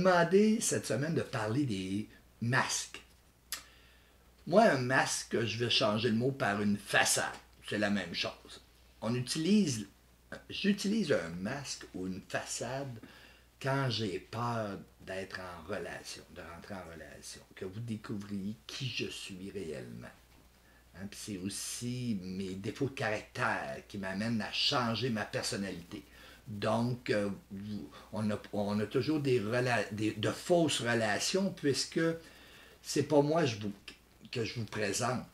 demandé cette semaine de parler des masques. Moi, un masque, je vais changer le mot par une façade. C'est la même chose. J'utilise un masque ou une façade quand j'ai peur d'être en relation, de rentrer en relation, que vous découvriez qui je suis réellement. Hein, puis c'est aussi mes défauts de caractère qui m'amènent à changer ma personnalité. Donc, on a toujours de fausses relations puisque c'est pas moi que je vous présente.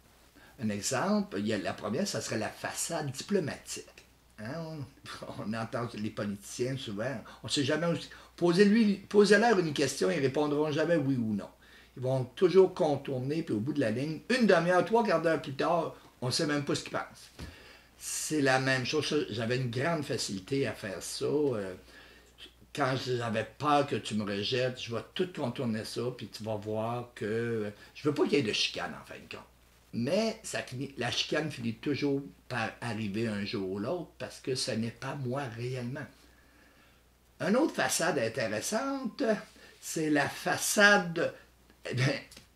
Un exemple, la première, ça serait la façade diplomatique. Hein, on entend les politiciens souvent, on ne sait jamais. Posez-leur une question, ils répondront jamais oui ou non. Ils vont toujours contourner, puis au bout de la ligne, une demi-heure, 3 quarts d'heure plus tard, on ne sait même pas ce qu'ils pensent. C'est la même chose. J'avais une grande facilité à faire ça. Quand j'avais peur que tu me rejettes, je vais tout contourner ça, puis tu vas voir que je veux pas qu'il y ait de chicane en fin de compte. Mais la chicane finit toujours par arriver un jour ou l'autre parce que ce n'est pas moi réellement. Une autre façade intéressante, c'est la façade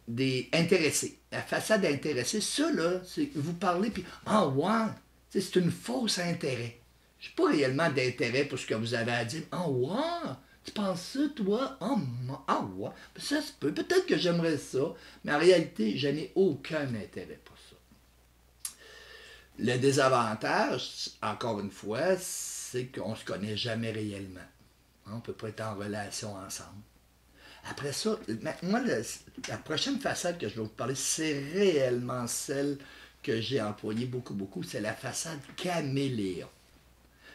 des intéressés. La façade intéressée, ça là, c'est vous parlez puis ah ouais, c'est une fausse intérêt. Je n'ai pas réellement d'intérêt pour ce que vous avez à dire. Ah ouais, tu penses ça toi? Ah ouais, ça se peut. Peut-être que j'aimerais ça, mais en réalité, je n'ai aucun intérêt pour ça. Le désavantage, encore une fois, c'est qu'on ne se connaît jamais réellement. On ne peut pas être en relation ensemble. Après ça, moi, la prochaine façade que je vais vous parler, c'est réellement celle que j'ai employée beaucoup, beaucoup. C'est la façade caméléon.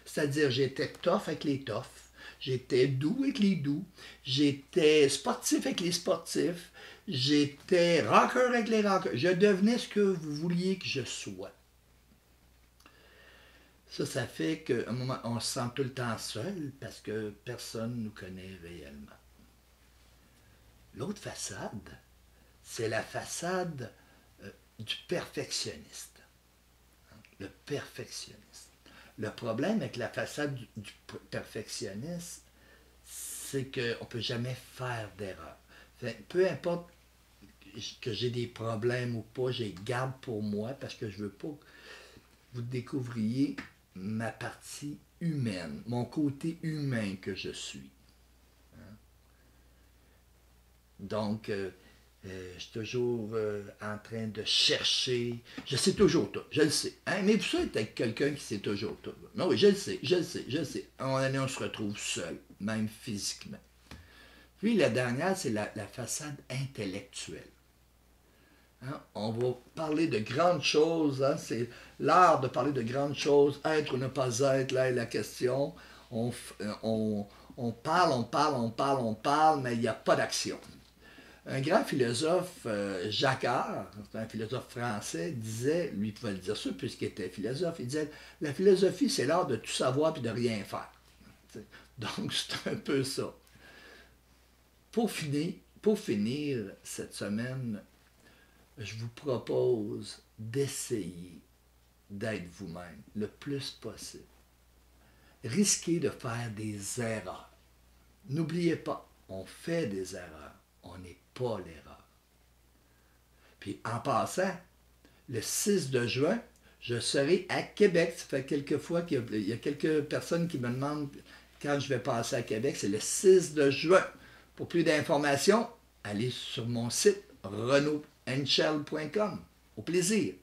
C'est-à-dire, j'étais tough avec les toughs, j'étais doux avec les doux, j'étais sportif avec les sportifs, j'étais rocker avec les rockers. Je devenais ce que vous vouliez que je sois. Ça fait qu'à un moment, on se sent tout le temps seul parce que personne ne nous connaît réellement. L'autre façade, c'est la façade du perfectionniste. Le perfectionniste. Le problème avec la façade du perfectionniste, c'est qu'on ne peut jamais faire d'erreur. Peu importe que j'ai des problèmes ou pas, je les garde pour moi parce que je ne veux pas que vous découvriez ma partie humaine, mon côté humain que je suis. Donc, je suis toujours en train de chercher. Je sais toujours tout, je le sais. Hein? Mais pour ça, être avec quelqu'un qui sait toujours tout. Non, oui, je le sais. À un moment donné, on se retrouve seul, même physiquement. Puis la dernière, c'est la façade intellectuelle. Hein? On va parler de grandes choses. Hein? C'est l'art de parler de grandes choses. Être ou ne pas être, là est la question. On parle, mais il n'y a pas d'action. Un grand philosophe, Jacquard, un philosophe français, disait, lui pouvait le dire ça puisqu'il était philosophe, il disait « La philosophie, c'est l'art de tout savoir et de rien faire. » Donc, c'est un peu ça. Pour finir cette semaine, je vous propose d'essayer d'être vous-même le plus possible. Risquez de faire des erreurs. N'oubliez pas, on fait des erreurs. On n'est pas l'erreur. Puis en passant, le 6 de juin, je serai à Québec. Ça fait quelques fois qu'il y a quelques personnes qui me demandent quand je vais passer à Québec. C'est le 6 de juin. Pour plus d'informations, allez sur mon site renaudhenschel.com. Au plaisir.